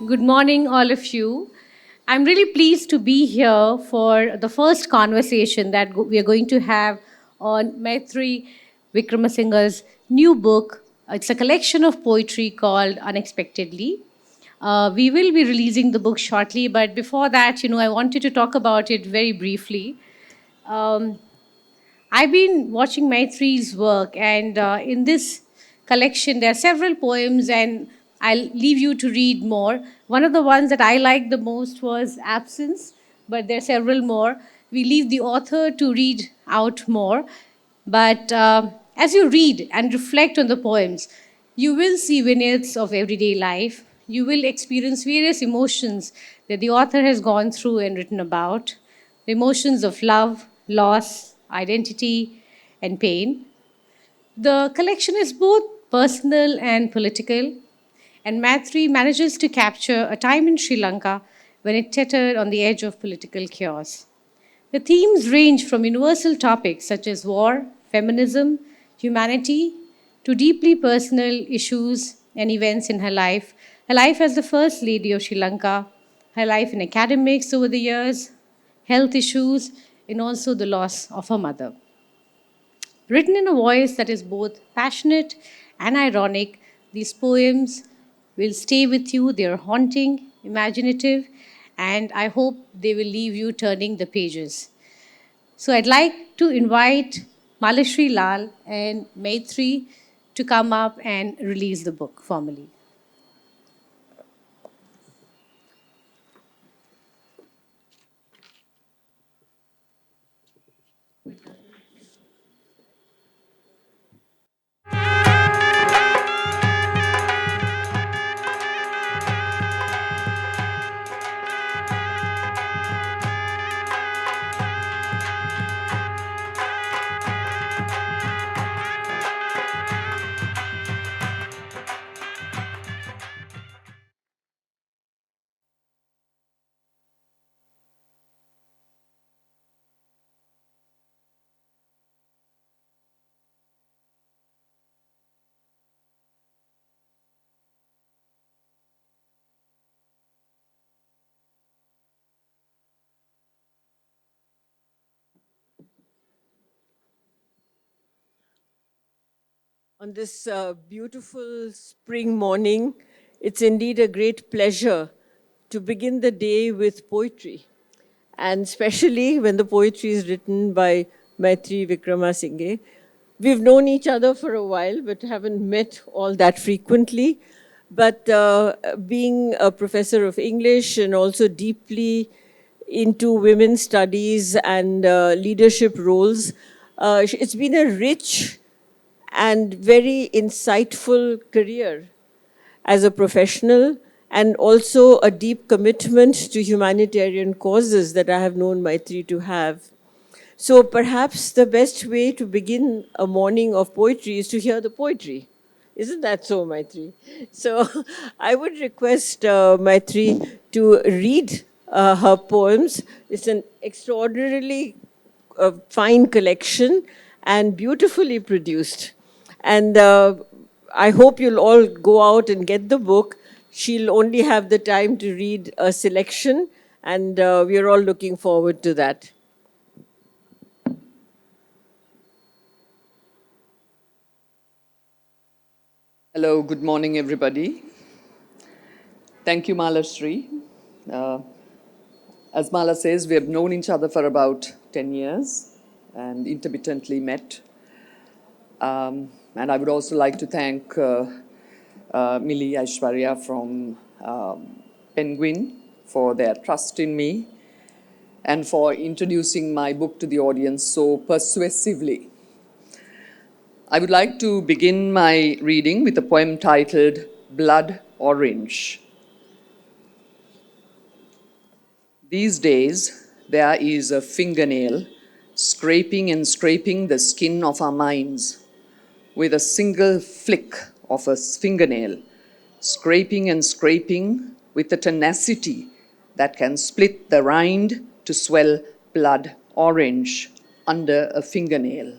Good morning, all of you. I'm really pleased to be here for the first conversation that we are going to have on Maitri Vikramasinghe's new book. It's a collection of poetry called Unexpectedly. We will be releasing the book shortly, but before that, I wanted to talk about it very briefly. Um, I've been watching Maitri's work, and in this collection, there are several poems, and I'll leave you to read more. One of the ones that I liked the most was Absence, but there are several more. We leave the author to read out more. But as you read and reflect on the poems, you will see vignettes of everyday life. You will experience various emotions that the author has gone through and written about, the emotions of love, loss, identity, and pain. The collection is both personal and political, and Mathri manages to capture a time in Sri Lanka when it teetered on the edge of political chaos. The themes range from universal topics such as war, feminism, humanity, to deeply personal issues and events in her life as the First Lady of Sri Lanka, her life in academics over the years, health issues, and also the loss of her mother. Written in a voice that is both passionate and ironic, these poems will stay with you. They are haunting, imaginative, and I hope they will leave you turning the pages. So I'd like to invite Malashri Lal and Maitri to come up and release the book formally. On this beautiful spring morning, it's indeed a great pleasure to begin the day with poetry, and especially when the poetry is written by Maitri Vikramasinghe. We've known each other for a while, but haven't met all that frequently. But being a professor of English and also deeply into women's studies and leadership roles, it's been a rich and very insightful career as a professional, and also a deep commitment to humanitarian causes that I have known Maitri to have. So perhaps the best way to begin a morning of poetry is to hear the poetry. Isn't that so, Maitri? So I would request Maitri to read her poems. It's an extraordinarily fine collection and beautifully produced. And I hope you'll all go out and get the book. She'll only have the time to read a selection, and we're all looking forward to that. Hello, good morning, everybody. Thank you, Malashri. Uh, as Mala says, we have known each other for about 10 years and intermittently met. And I would also like to thank Millie Aishwarya from Penguin for their trust in me and for introducing my book to the audience so persuasively. I would like to begin my reading with a poem titled Blood Orange. These days, there is a fingernail scraping and scraping the skin of our minds with a single flick of a fingernail, scraping and scraping with a tenacity that can split the rind to swell blood orange under a fingernail,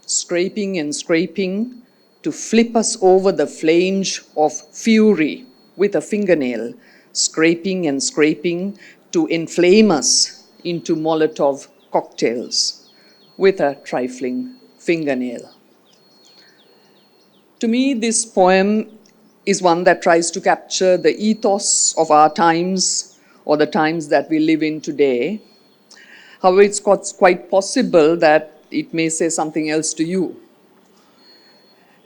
scraping and scraping to flip us over the flange of fury with a fingernail, scraping and scraping to inflame us into Molotov cocktails with a trifling fingernail. To me, this poem is one that tries to capture the ethos of our times or the times that we live in today. However, it's quite possible that it may say something else to you.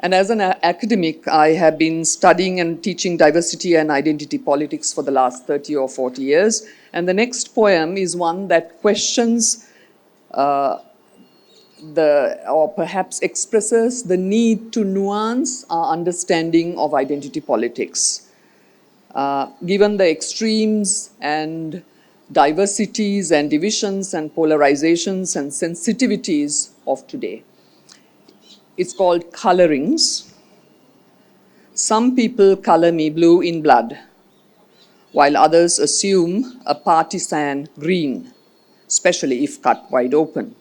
And as an academic, I have been studying and teaching diversity and identity politics for the last 30 or 40 years. And the next poem is one that questions or perhaps expresses the need to nuance our understanding of identity politics. Given the extremes and diversities and divisions and polarizations and sensitivities of today. It's called Colorings. Some people color me blue in blood, while others assume a partisan green, especially if cut wide open.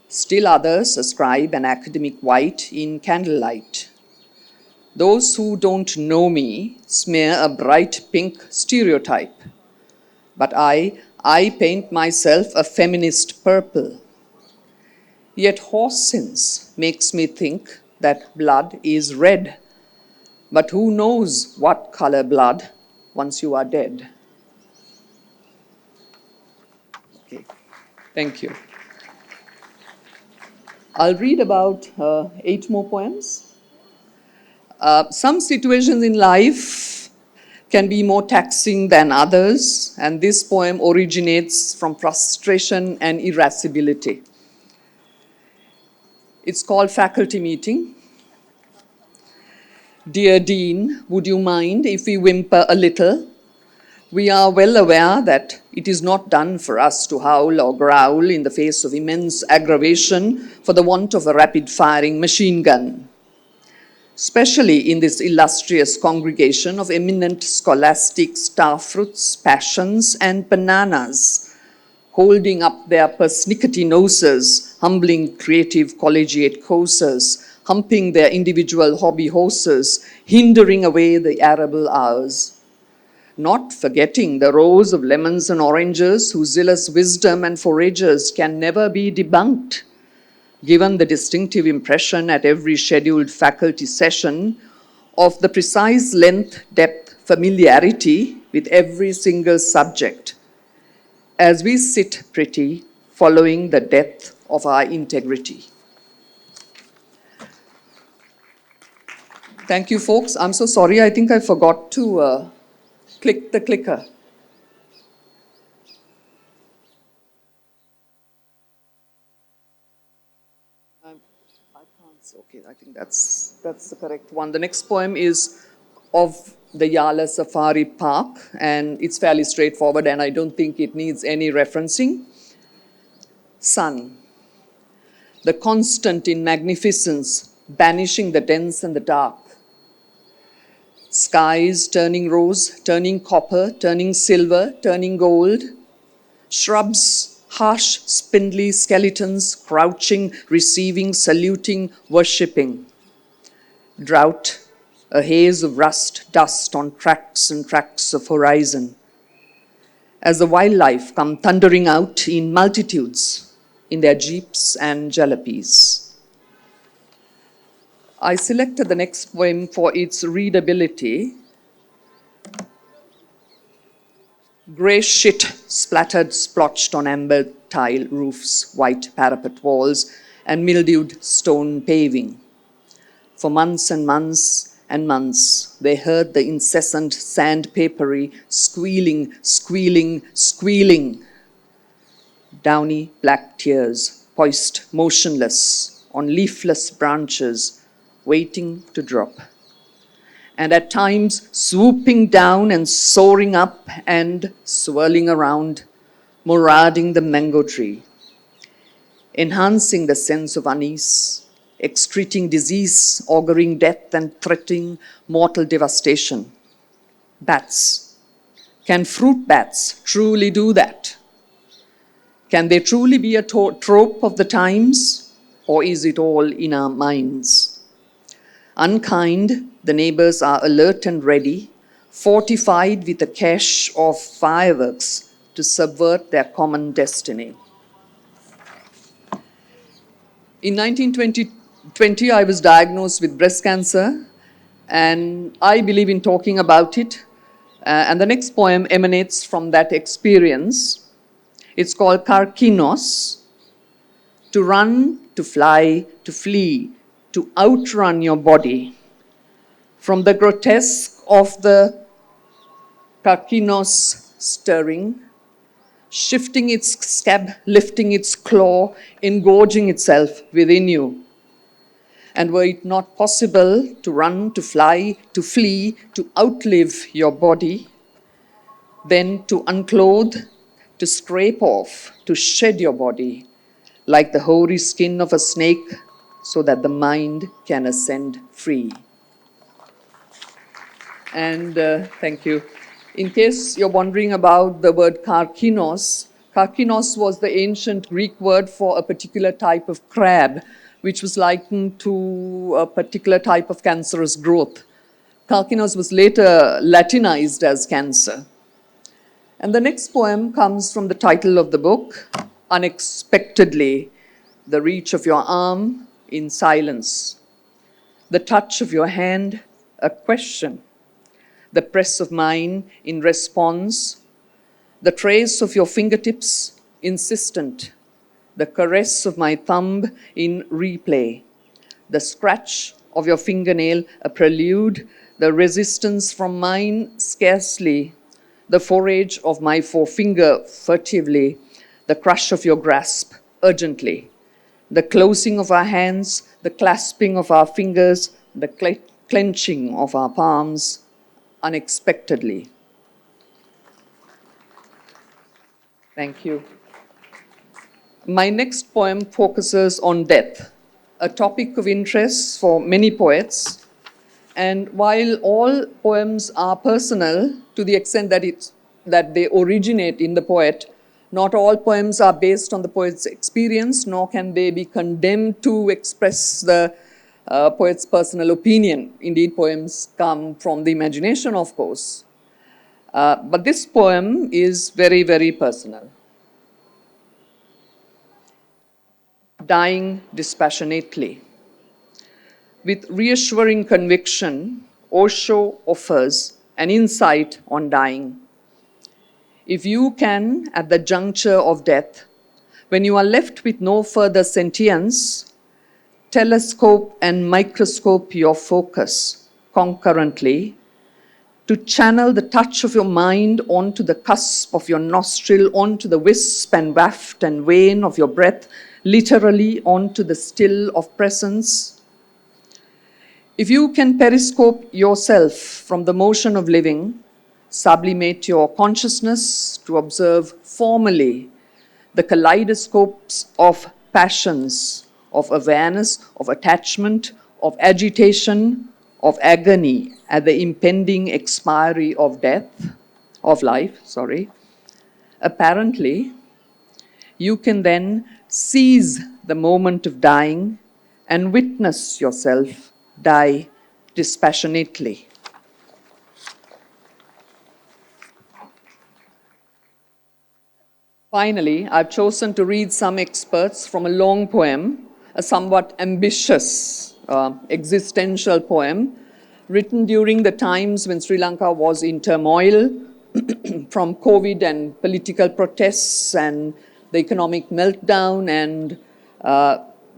Still others ascribe an academic white in candlelight. Those who don't know me smear a bright pink stereotype, but I paint myself a feminist purple. Yet horse sense makes me think that blood is red, but who knows what color blood once you are dead? Okay, thank you. I'll read about 8 more poems. Some situations in life can be more taxing than others, and this poem originates from frustration and irascibility. It's called Faculty Meeting. Dear Dean, would you mind if we whimper a little? We are well aware that it is not done for us to howl or growl in the face of immense aggravation for the want of a rapid-firing machine gun, especially in this illustrious congregation of eminent scholastic starfruits, passions, and bananas, holding up their persnickety noses, humbling creative collegiate courses, humping their individual hobby horses, hindering away the arable hours. Not forgetting the rows of lemons and oranges whose zealous wisdom and foragers can never be debunked, given the distinctive impression at every scheduled faculty session of the precise length, depth, familiarity with every single subject, as we sit pretty, following the depth of our integrity. Thank you, folks. I'm so sorry. I think I forgot to click the clicker. Okay, I think that's the correct one. The next poem is of the Yala Safari Park, and it's fairly straightforward, and I don't think it needs any referencing. Sun, the constant in magnificence, banishing the dense and the dark. Skies turning rose, turning copper, turning silver, turning gold. Shrubs, harsh, spindly skeletons, crouching, receiving, saluting, worshipping. Drought, a haze of rust, dust on tracks and tracks of horizon. As the wildlife come thundering out in multitudes in their jeeps and jalopies. I selected the next poem for its readability. Grey shit splattered, splotched on amber tile roofs, white parapet walls, and mildewed stone paving. For months and months and months, they heard the incessant sandpapery squealing, squealing, squealing. Downy black tears poised motionless on leafless branches, waiting to drop, and at times swooping down and soaring up and swirling around, marauding the mango tree, enhancing the sense of unease, excreting disease, auguring death and threatening mortal devastation. Bats. Can fruit bats truly do that? Can they truly be a trope of the times, or is it all in our minds? Unkind, the neighbors are alert and ready, fortified with a cache of fireworks to subvert their common destiny. In 1920, I was diagnosed with breast cancer, and I believe in talking about it. And the next poem emanates from that experience. It's called Karkinos. To run, to fly, to flee, to outrun your body. From the grotesque of the Karkinos stirring, shifting its scab, lifting its claw, engorging itself within you. And were it not possible to run, to fly, to flee, to outlive your body, then to unclothe, to scrape off, to shed your body, like the hoary skin of a snake, so that the mind can ascend free. And thank you. In case you're wondering about the word karkinos, karkinos was the ancient Greek word for a particular type of crab, which was likened to a particular type of cancerous growth. Karkinos was later Latinized as cancer. And the next poem comes from the title of the book, Unexpectedly, the reach of your arm in silence, the touch of your hand, a question, the press of mine in response, the trace of your fingertips, insistent, the caress of my thumb in replay, the scratch of your fingernail, a prelude, the resistance from mine, scarcely, the forage of my forefinger, furtively, the crush of your grasp, urgently, the closing of our hands, the clasping of our fingers, the clenching of our palms, unexpectedly. Thank you. My next poem focuses on death, a topic of interest for many poets. And while all poems are personal to the extent that they originate in the poet, not all poems are based on the poet's experience, nor can they be condemned to express the poet's personal opinion. Indeed, poems come from the imagination, of course. But this poem is very, very personal. Dying dispassionately. With reassuring conviction, Osho offers an insight on dying. If you can, at the juncture of death, when you are left with no further sentience, telescope and microscope your focus concurrently to channel the touch of your mind onto the cusp of your nostril, onto the wisp and waft and wane of your breath, literally onto the still of presence. If you can periscope yourself from the motion of living, sublimate your consciousness to observe formally the kaleidoscopes of passions, of awareness, of attachment, of agitation, of agony at the impending expiry of life. Apparently, you can then seize the moment of dying and witness yourself die dispassionately. Finally, I've chosen to read some excerpts from a long poem, a somewhat ambitious existential poem written during the times when Sri Lanka was in turmoil from COVID and political protests and the economic meltdown and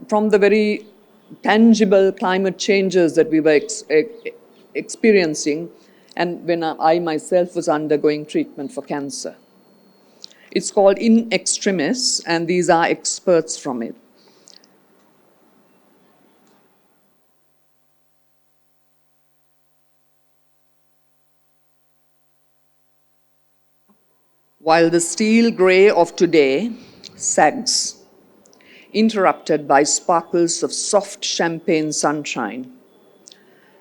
from the very tangible climate changes that we were experiencing, and when I myself was undergoing treatment for cancer. It's called In Extremis, and these are excerpts from it. While the steel grey of today sags, interrupted by sparkles of soft champagne sunshine,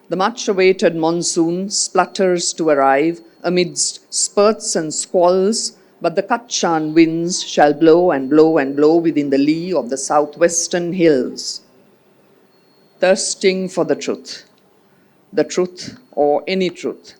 the much-awaited monsoon splutters to arrive amidst spurts and squalls, but the Kachan winds shall blow and blow and blow within the lee of the southwestern hills, thirsting for the truth or any truth,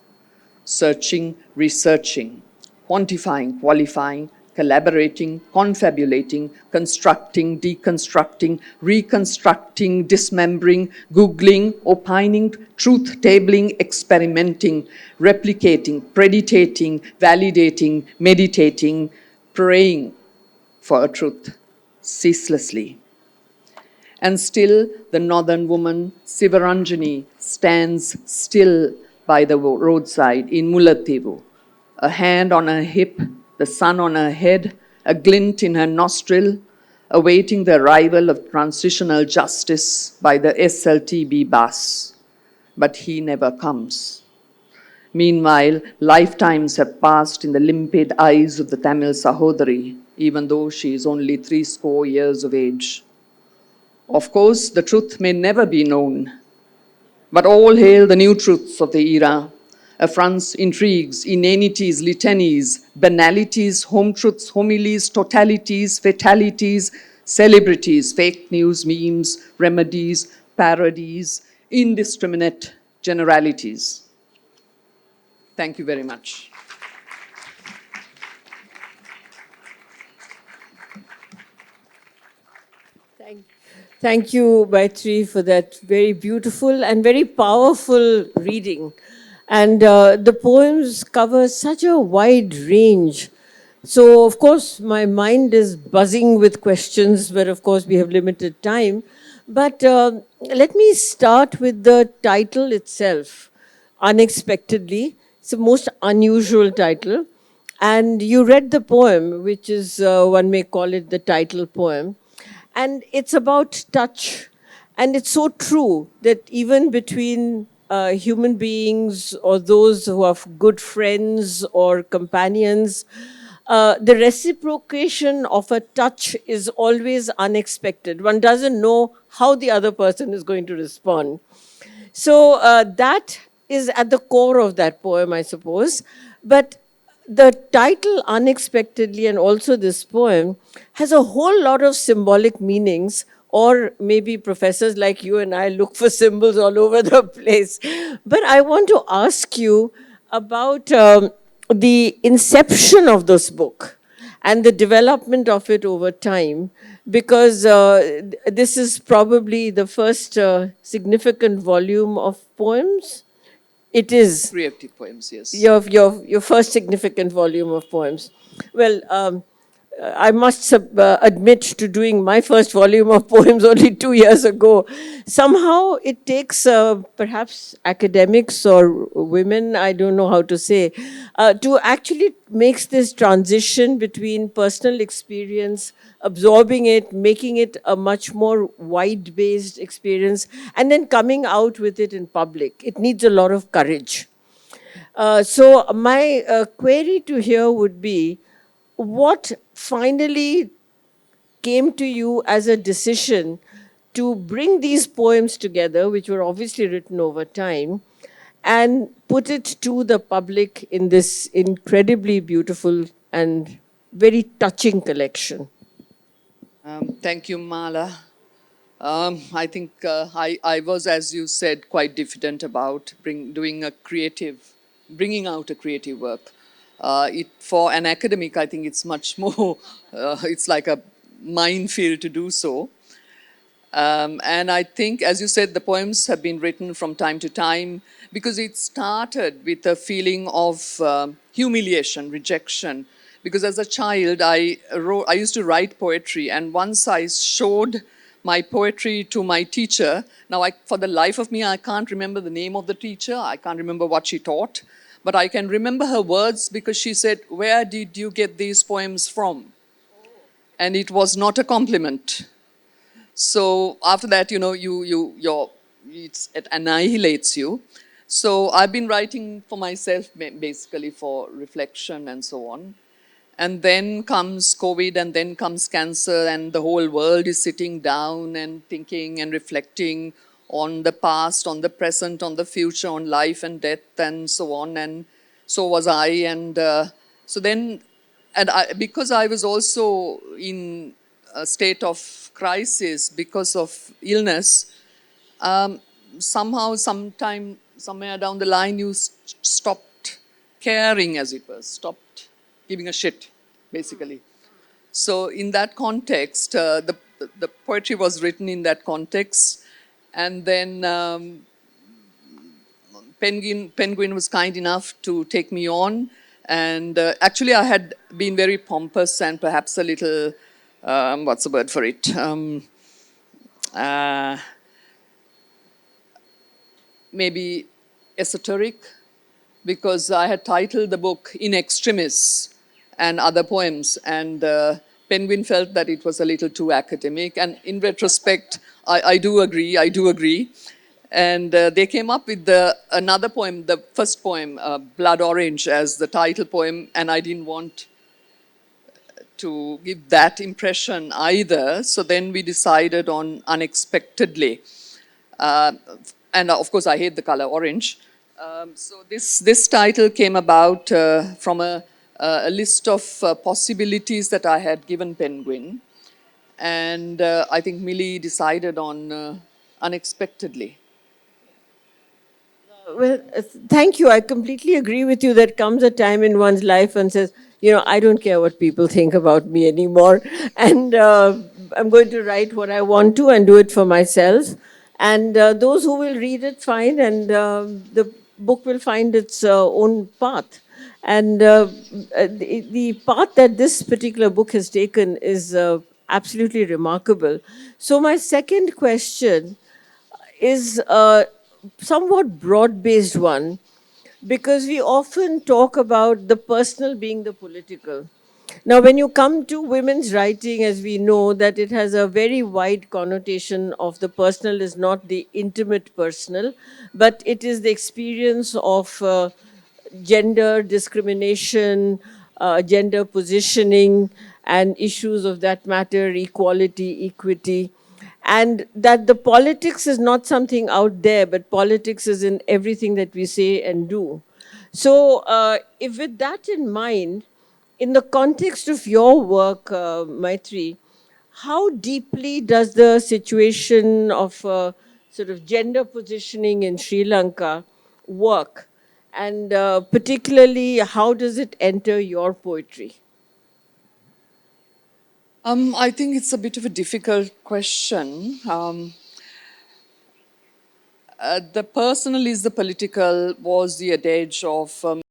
searching, researching, quantifying, qualifying, collaborating, confabulating, constructing, deconstructing, reconstructing, dismembering, Googling, opining, truth tabling, experimenting, replicating, preditating, validating, meditating, praying for a truth ceaselessly. And still, the northern woman, Sivaranjani, stands still by the roadside in Mullaitivu, a hand on her hip, the sun on her head, a glint in her nostril, awaiting the arrival of transitional justice by the SLTB bus. But he never comes. Meanwhile, lifetimes have passed in the limpid eyes of the Tamil Sahodari, even though she is only 70 years of age. Of course, the truth may never be known, but all hail the new truths of the era. Affronts, intrigues, inanities, litanies, banalities, home truths, homilies, totalities, fatalities, celebrities, fake news, memes, remedies, parodies, indiscriminate generalities. Thank you very much. Thank you, Maitri, for that very beautiful and very powerful reading. And the poems cover such a wide range. So, of course, my mind is buzzing with questions, but of course, we have limited time. But let me start with the title itself, Unexpectedly. It's the most unusual title. And you read the poem, which is, one may call it the title poem. And it's about touch. And it's so true that even between human beings or those who are good friends or companions, the reciprocation of a touch is always unexpected. One doesn't know how the other person is going to respond. So that is at the core of that poem, I suppose. But the title, Unexpectedly, and also this poem, has a whole lot of symbolic meanings, or maybe professors like you and I look for symbols all over the place. But I want to ask you about the inception of this book and the development of it over time, because this is probably the first significant volume of poems. It is Creative poems, yes. your first significant volume of poems. Well, I must admit to doing my first volume of poems only 2 years ago. Somehow it takes perhaps academics or women, I don't know how to say, to actually makes this transition between personal experience, absorbing it, making it a much more wide-based experience, and then coming out with it in public. It needs a lot of courage. So my query to here would be, what finally came to you as a decision to bring these poems together, which were obviously written over time, and put it to the public in this incredibly beautiful and very touching collection? Thank you, Mala. I think I was, as you said, quite diffident about bringing out a creative work. For an academic, I think it's much more, it's like a minefield to do so. And I think, as you said, the poems have been written from time to time because it started with a feeling of humiliation, rejection. Because as a child, I used to write poetry, and once I showed my poetry to my teacher. Now, for the life of me, I can't remember the name of the teacher. I can't remember what she taught. But I can remember her words because she said, "Where did you get these poems from?" And it was not a compliment. So after that, it annihilates you. So I've been writing for myself, basically for reflection and so on. And then comes COVID, and then comes cancer, and the whole world is sitting down and thinking and reflecting on the past, on the present, on the future, on life and death, and so on. And so was I. And so then, because I was also in a state of crisis because of illness, somehow, somewhere down the line, you stopped caring, as it were, stopped giving a shit, basically. So in that context, the poetry was written in that context. And then Penguin was kind enough to take me on. And actually, I had been very pompous and perhaps a little, what's the word for it? Uh, Maybe esoteric, because I had titled the book In Extremis and Other Poems, and Penguin felt that it was a little too academic. And in retrospect, I do agree. And they came up with another poem, the first poem, Blood Orange, as the title poem, and I didn't want to give that impression either. So then we decided on Unexpectedly. Uh, and of course, I hate the color orange. So this title came about from a list of possibilities that I had given Penguin. And I think Millie decided on Unexpectedly. Well, thank you. I completely agree with you. That comes a time in one's life and says, I don't care what people think about me anymore. And I'm going to write what I want to and do it for myself. And those who will read it, fine. And the book will find its own path. And the path that this particular book has taken is absolutely remarkable. So, my second question is a somewhat broad based one, because we often talk about the personal being the political. Now, when you come to women's writing, as we know, that it has a very wide connotation of the personal is not the intimate personal, but it is the experience of gender discrimination, gender positioning, and issues of that matter, equality, equity. And that the politics is not something out there, but politics is in everything that we say and do. So, if with that in mind, in the context of your work, Maitri, how deeply does the situation of sort of gender positioning in Sri Lanka work? And particularly, how does it enter your poetry? I think it's a bit of a difficult question. The personal is the political was the adage of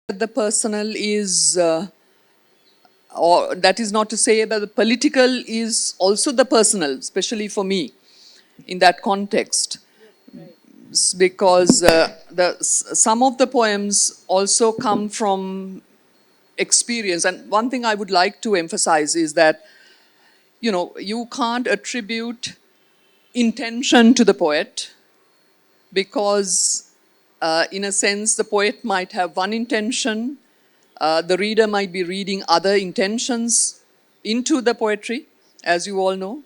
the personal is, or that is not to say that the political is also the personal, especially for me in that context. Because some of the poems also come from experience. And one thing I would like to emphasize is that, you can't attribute intention to the poet, because in a sense, the poet might have one intention, the reader might be reading other intentions into the poetry, as you all know.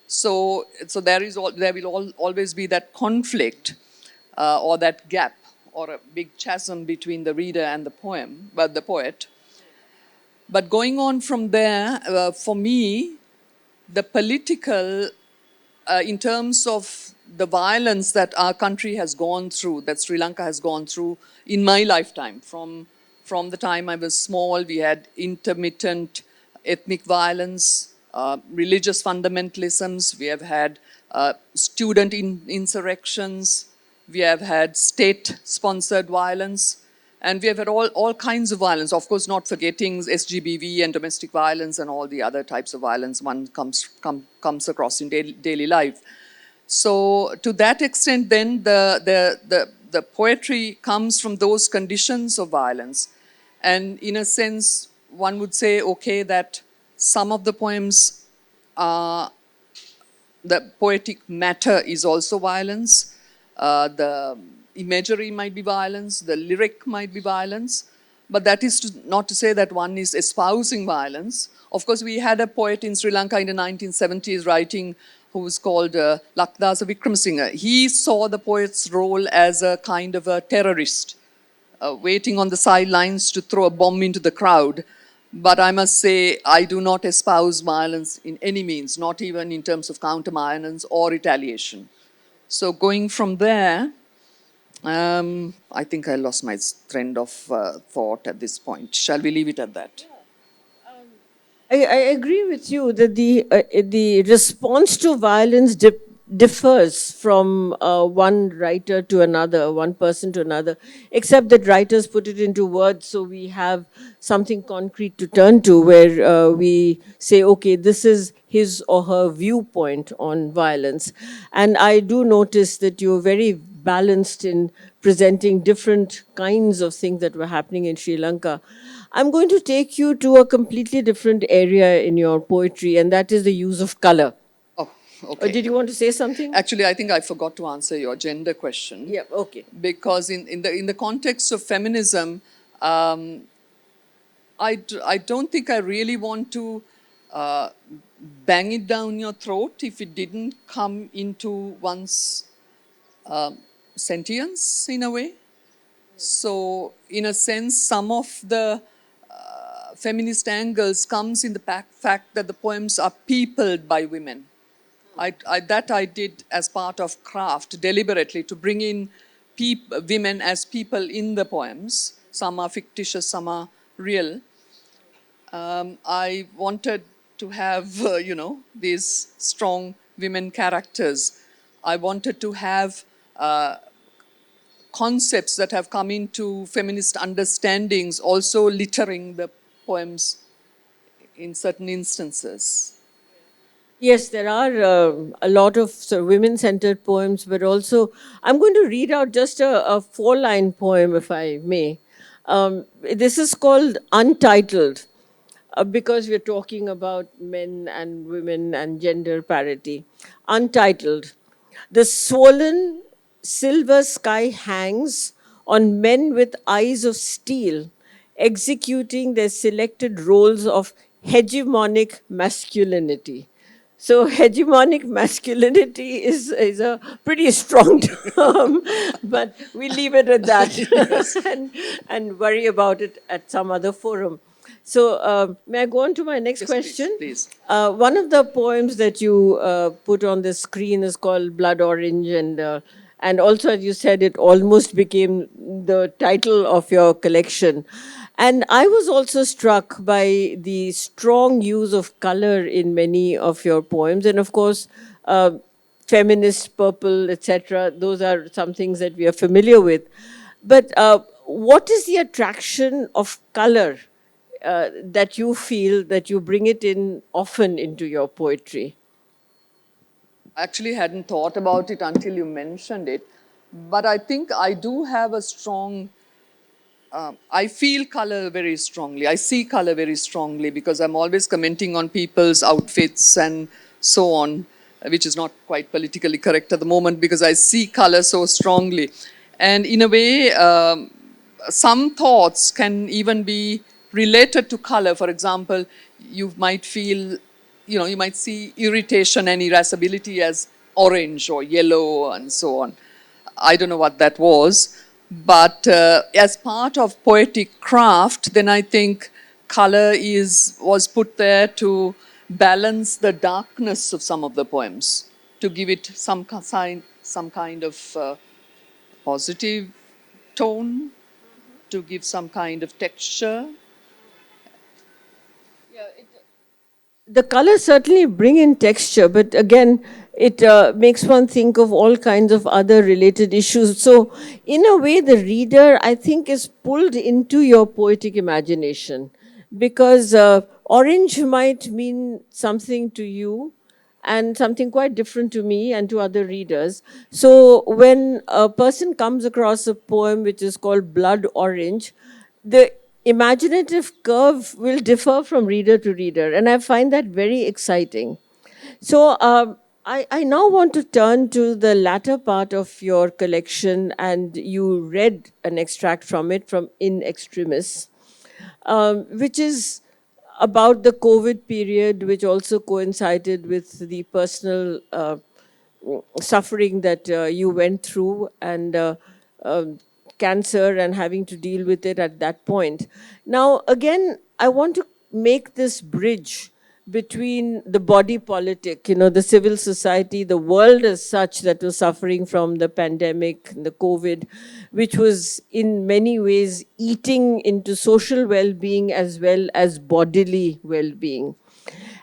So there will always be that conflict, or that gap, or a big chasm between the reader and the poem, but the poet. But going on from there, for me, the political, in terms of the violence that our country has gone through, that Sri Lanka has gone through in my lifetime, from the time I was small, we had intermittent ethnic violence, religious fundamentalisms, we have had student insurrections, we have had state-sponsored violence, and we have had all kinds of violence. Of course, not forgetting SGBV and domestic violence and all the other types of violence one comes across in daily life. So to that extent, then the poetry comes from those conditions of violence. And in a sense, one would say, okay, that some of the poems, the poetic matter is also violence. The imagery might be violence, the lyric might be violence, but that is not to say that one is espousing violence. Of course, we had a poet in Sri Lanka in the 1970s writing who was called Lakdasa Wickramasinghe. He saw the poet's role as a kind of a terrorist, waiting on the sidelines to throw a bomb into the crowd. But I must say, I do not espouse violence in any means, not even in terms of counter-violence or retaliation. So going from there, I think I lost my trend of thought at this point. Shall we leave it at that? I agree with you that the response to violence differs from one writer to another, one person to another, except that writers put it into words, so we have something concrete to turn to, where we say, okay, this is his or her viewpoint on violence. And I do notice that you're very balanced in presenting different kinds of things that were happening in Sri Lanka. I'm going to take you to a completely different area in your poetry, and that is the use of color. Oh, okay. Did you want to say something? Actually, I think I forgot to answer your gender question. Yeah, okay. Because in the context of feminism, I don't think I really want to bang it down your throat if it didn't come into one's sentience in a way. So, in a sense, some of the feminist angles comes in the fact that the poems are peopled by women. That I did as part of craft deliberately to bring in women as people in the poems. Some are fictitious, some are real. I wanted to have, these strong women characters. I wanted to have concepts that have come into feminist understandings also littering the poems in certain instances. Yes, there are a lot of sort of women-centered poems, but also I'm going to read out just a four-line poem, if I may. This is called Untitled, because we're talking about men and women and gender parity. Untitled. The swollen silver sky hangs on men with eyes of steel, executing their selected roles of hegemonic masculinity. So hegemonic masculinity is a pretty strong term, but we leave it at that and worry about it at some other forum. So may I go on to my next Yes, question? please. One of the poems that you put on the screen is called Blood Orange, and also, as you said, it almost became the title of your collection. And I was also struck by the strong use of color in many of your poems. And of course, feminist, purple, etc. Those are some things that we are familiar with. But what is the attraction of color that you feel that you bring it in often into your poetry? Actually hadn't thought about it until you mentioned it, but I think I do have a strong I feel color very strongly. I see color very strongly because I'm always commenting on people's outfits and so on, which is not quite politically correct at the moment because I see color so strongly. And in a way, some thoughts can even be related to color. For example, you might feel, you might see irritation and irascibility as orange or yellow and so on. I don't know what that was. But as part of poetic craft, then I think color was put there to balance the darkness of some of the poems, to give it some kind of positive tone, to give some kind of texture. The colors certainly bring in texture, but again, it makes one think of all kinds of other related issues. So, in a way, the reader, I think, is pulled into your poetic imagination because orange might mean something to you and something quite different to me and to other readers. So, when a person comes across a poem which is called Blood Orange, the imaginative curve will differ from reader to reader, and I find that very exciting. So I now want to turn to the latter part of your collection, and you read an extract from it from In Extremis, which is about the COVID period, which also coincided with the personal suffering that you went through, and cancer, and having to deal with it at that point. Now, again, I want to make this bridge between the body politic, the civil society, the world as such that was suffering from the pandemic, the COVID, which was in many ways eating into social well being as well as bodily well being.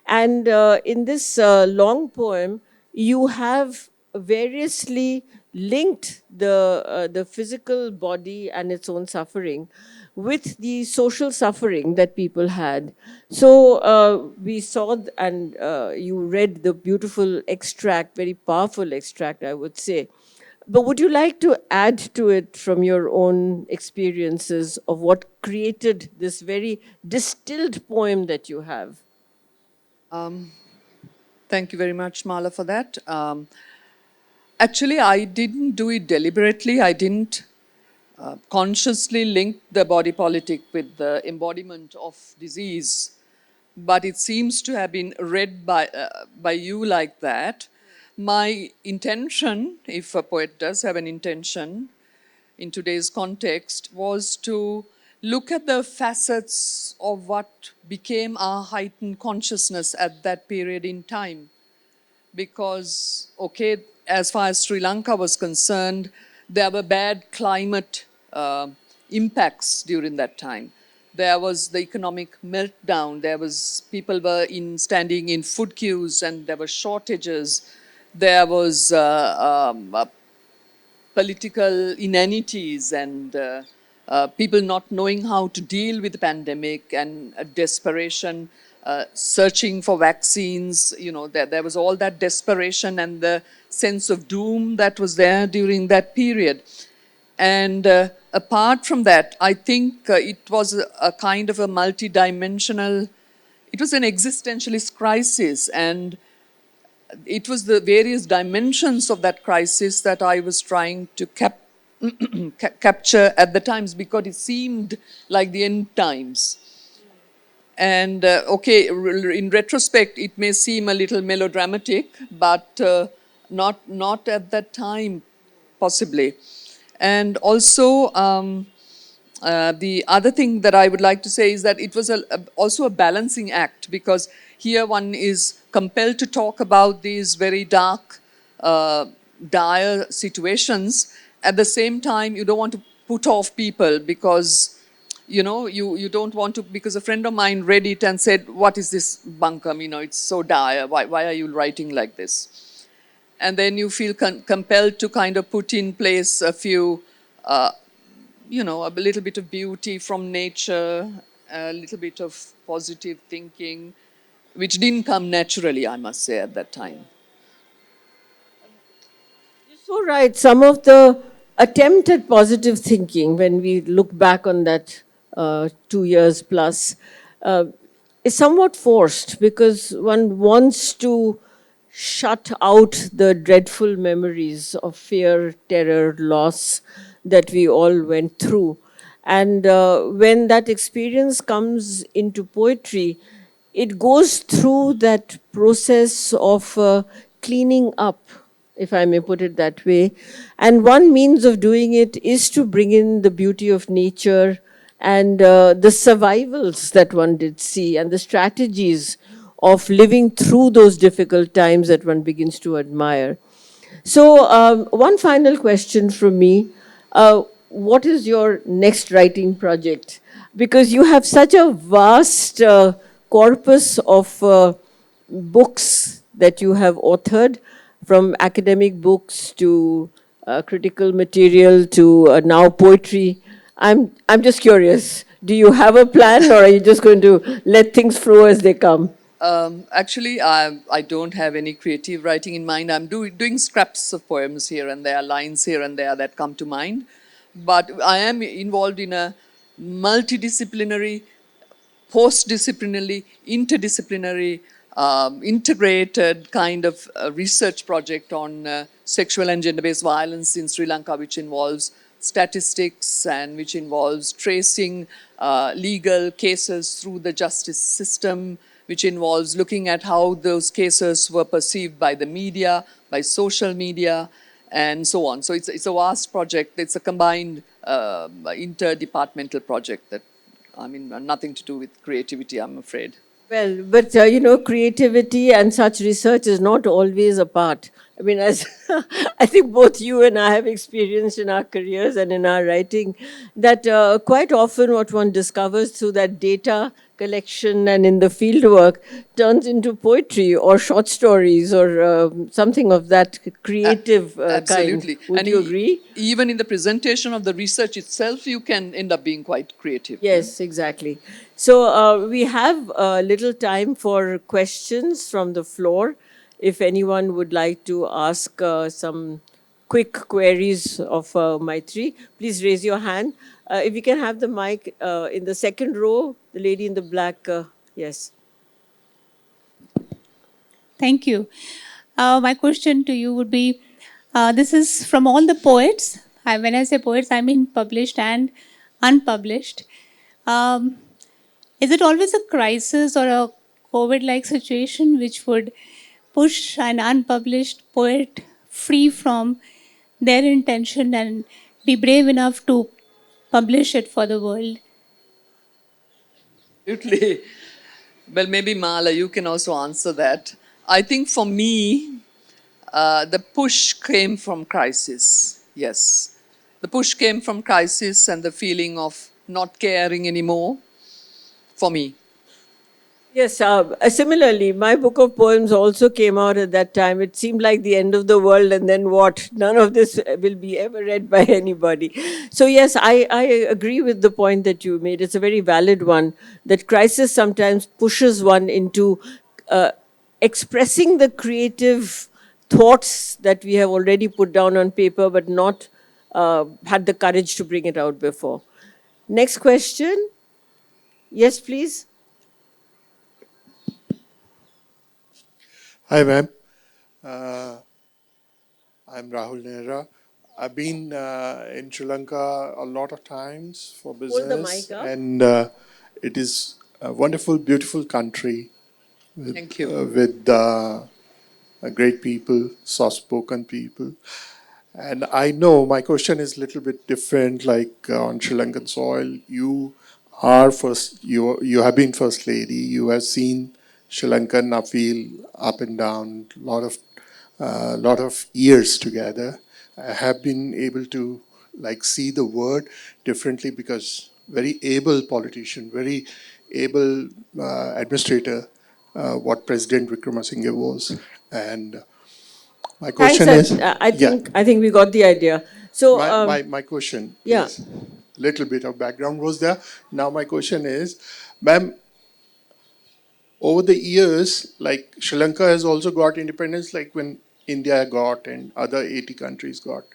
And in this long poem, you have variously linked the physical body and its own suffering with the social suffering that people had. So we saw, and you read the beautiful extract, very powerful extract, I would say. But would you like to add to it from your own experiences of what created this very distilled poem that you have? Thank you very much, Mala, for that. Actually, I didn't do it deliberately. I didn't consciously link the body politic with the embodiment of disease, but it seems to have been read by you like that. My intention, if a poet does have an intention in today's context, was to look at the facets of what became our heightened consciousness at that period in time. Because, okay, as far as Sri Lanka was concerned, there were bad climate impacts during that time. There was the economic meltdown. There was people were standing in food queues, and there were shortages. There was political inanities, and people not knowing how to deal with the pandemic, and desperation, searching for vaccines. There was all that desperation and the sense of doom that was there during that period. And apart from that, I think it was a kind of a multidimensional, it was an existentialist crisis, and it was the various dimensions of that crisis that I was trying to capture at the times, because it seemed like the end times. And okay, in retrospect, it may seem a little melodramatic, but not at that time, possibly. And also, the other thing that I would like to say is that it was also a balancing act, because here one is compelled to talk about these very dark, dire situations. At the same time, you don't want to put off people, because you don't want to, because a friend of mine read it and said, what is this bunkum, it's so dire, why are you writing like this? And then you feel compelled to kind of put in place a few, a little bit of beauty from nature, a little bit of positive thinking, which didn't come naturally, I must say, at that time. So right, some of the attempt at positive thinking, when we look back on that 2 years plus, is somewhat forced, because one wants to shut out the dreadful memories of fear, terror, loss that we all went through. And when that experience comes into poetry, it goes through that process of cleaning up, if I may put it that way. And one means of doing it is to bring in the beauty of nature and the survivals that one did see, and the strategies of living through those difficult times that one begins to admire. So, one final question from me. What is your next writing project? Because you have such a vast corpus of books that you have authored, from academic books to critical material to now poetry. I'm just curious. Do you have a plan, or are you just going to let things flow as they come? Actually, I don't have any creative writing in mind. I'm doing scraps of poems here and there, lines here and there that come to mind. But I am involved in a multidisciplinary, post-disciplinary, interdisciplinary, integrated kind of research project on sexual and gender-based violence in Sri Lanka, which involves statistics and which involves tracing legal cases through the justice system, which involves looking at how those cases were perceived by the media, by social media, and so on. So it's a vast project. It's a combined interdepartmental project that, I mean, nothing to do with creativity, I'm afraid. Well, but creativity and such research is not always apart. I mean, as I think both you and I have experienced in our careers and in our writing, that quite often what one discovers through that data collection and in the field work turns into poetry or short stories or something of that creative Absolutely. kind. Would And you agree? Even in the presentation of the research itself, you can end up being quite creative. Yes, exactly. So we have a little time for questions from the floor. If anyone would like to ask some quick queries of Maitri, please raise your hand. If you can have the mic in the second row, the lady in the black, yes. Thank you. My question to you would be, this is from all the poets. When I say poets, I mean published and unpublished. Um, is it always a crisis or a COVID-like situation which would push an unpublished poet free from their intention and be brave enough to publish it for the world? Absolutely. Well, maybe Mala, you can also answer that. I think for me, the push came from crisis. Yes. The push came from crisis and the feeling of not caring anymore for me. Yes, similarly, my book of poems also came out at that time. It seemed like the end of the world, and then what? None of this will be ever read by anybody. So, yes, I agree with the point that you made. It's a very valid one that crisis sometimes pushes one into expressing the creative thoughts that we have already put down on paper, but not had the courage to bring it out before. Next question. Yes, please. Hi, ma'am. Uh, I'm Rahul Nehra. I've been in Sri Lanka a lot of times for the business, mic up. and it is a wonderful, beautiful country with, Thank you. great people, soft-spoken people. And I know my question is a little bit different. Like on Sri Lankan soil, you are first. You have been first lady. You have seen Sri Lankan upheaval, up and down, lot of years together. I have been able to like see the word differently because very able politician, very able administrator, what President Wickremesinghe was, and my Thanks. question is, I think we got the idea. So my question yeah. is, little bit of background was there. Now my question is, ma'am, over the years, like Sri Lanka has also got independence, like when India got and other 80 countries got.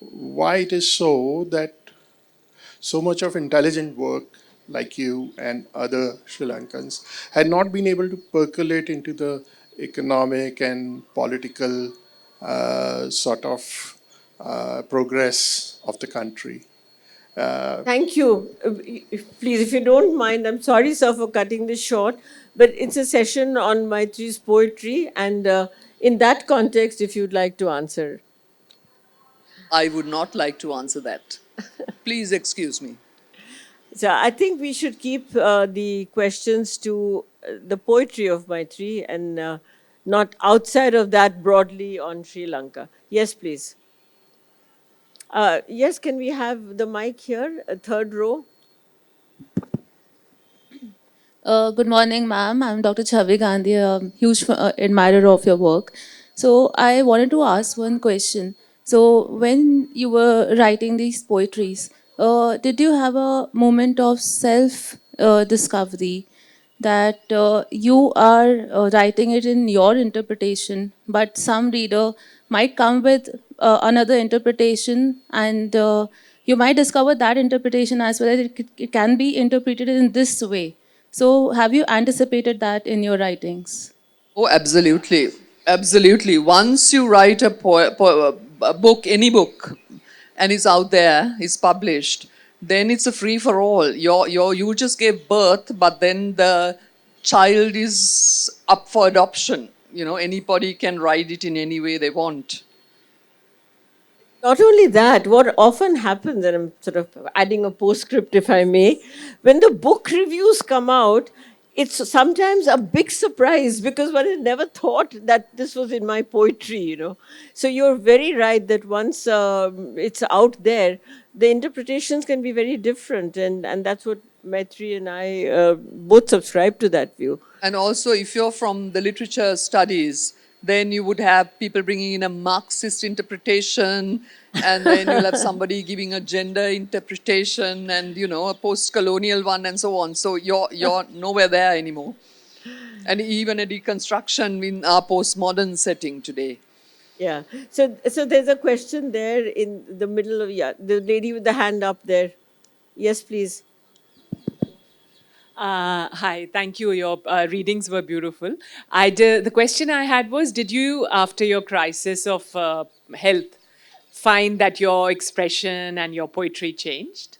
Why it is so that so much of intelligent work like you and other Sri Lankans had not been able to percolate into the economic and political sort of progress of the country. Thank you. Please, if you don't mind, I'm sorry, sir, for cutting this short, but it's a session on Maitri's poetry, and in that context, if you'd like to answer. I would not like to answer that. Please excuse me. So I think we should keep the questions to the poetry of Maitri and not outside of that broadly on Sri Lanka. Yes, please. Yes, can we have the mic here, third row? Good morning, ma'am. I'm Dr. Chavi Gandhi, a huge admirer of your work. So I wanted to ask one question. So when you were writing these poetries, did you have a moment of self discovery that you are writing it in your interpretation, but some reader might come with another interpretation and you might discover that interpretation as well, that it can be interpreted in this way. So have you anticipated that in your writings? Oh, absolutely. Absolutely. Once you write a book, any book, and it's out there, it's published, then it's a free for all. You just gave birth, but then the child is up for adoption. You know, anybody can write it in any way they want. Not only that, what often happens, and I'm sort of adding a postscript if I may, when the book reviews come out, it's sometimes a big surprise because one had never thought that this was in my poetry, you know. So you're very right that once it's out there, the interpretations can be very different, and that's what Maitri and I both subscribe to that view. And also, if you're from the literature studies, then you would have people bringing in a Marxist interpretation, and then you'll have somebody giving a gender interpretation, and you know, a post-colonial one, and so on. So you're nowhere there anymore. And even a deconstruction in our postmodern setting today. Yeah. So there's a question there in the middle of, yeah, the lady with the hand up there. Yes, please. Hi, thank you. Your readings were beautiful. The question I had was, did you, after your crisis of health, find that your expression and your poetry changed?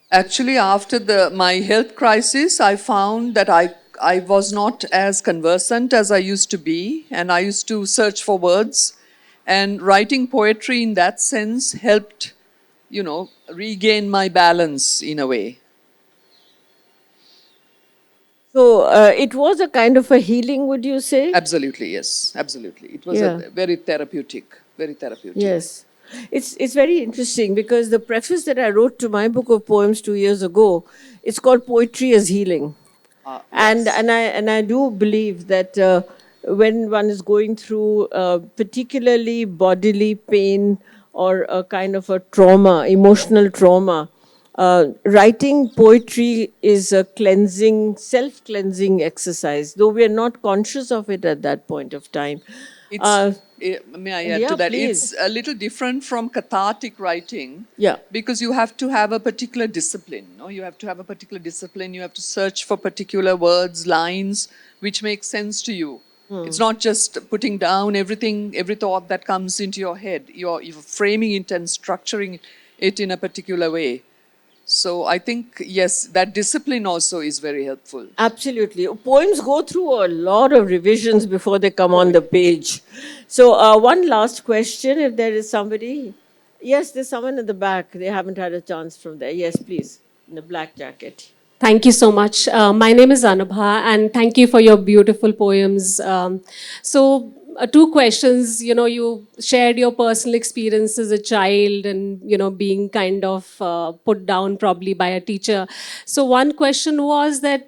Actually, after my health crisis, I found that I was not as conversant as I used to be, and I used to search for words. And writing poetry in that sense helped, you know, regain my balance in a way. So it was a kind of a healing, would you say? Absolutely, yes, absolutely. It was Yeah. very therapeutic, very therapeutic. Yes. It's very interesting because the preface that I wrote to my book of poems 2 years ago, it's called Poetry as Healing. And I do believe that when one is going through particularly bodily pain or a kind of a trauma, emotional trauma, writing poetry is a cleansing, self-cleansing exercise, though we are not conscious of it at that point of time. May I add yeah, to that? please. It's a little different from cathartic writing. Yeah. Because you have to have a particular discipline. No? You have to have a particular discipline. You have to search for particular words, lines, which make sense to you. It's not just putting down everything, every thought that comes into your head. You're framing it and structuring it in a particular way. So I think, yes, that discipline also is very helpful. Absolutely. Poems go through a lot of revisions before they come on the page. So one last question, if there is somebody. Yes, there's someone in the back. They haven't had a chance from there. Yes, please, in the black jacket. Thank you so much. My name is Anubha, and thank you for your beautiful poems. Two questions. You know, you shared your personal experience as a child and, you know, being kind of put down probably by a teacher. So one question was that,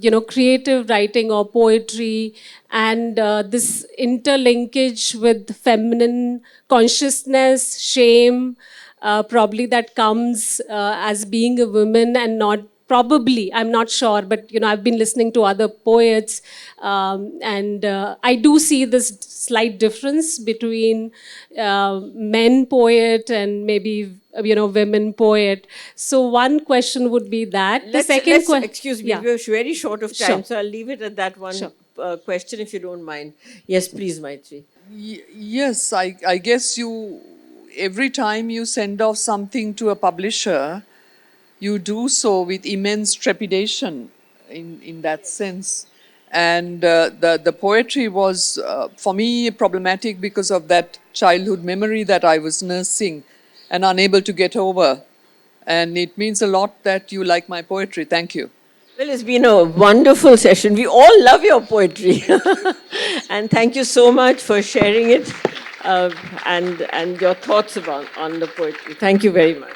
you know, creative writing or poetry and this interlinkage with feminine consciousness, shame, probably that comes as being a woman and not probably, I'm not sure, but you know, I've been listening to other poets, and I do see this slight difference between men poet and maybe you know women poet. So one question would be that. Let's, excuse me, yeah. we're very short of time, Sure. so I'll leave it at that one Sure. question if you don't mind. Yes, please, Maitri. Yes, I guess every time you send off something to a publisher, you do so with immense trepidation in that sense. And the poetry was, for me, problematic because of that childhood memory that I was nursing and unable to get over. And it means a lot that you like my poetry. Thank you. Well, it's been a wonderful session. We all love your poetry. And thank you so much for sharing it and your thoughts on the poetry. Thank you very much.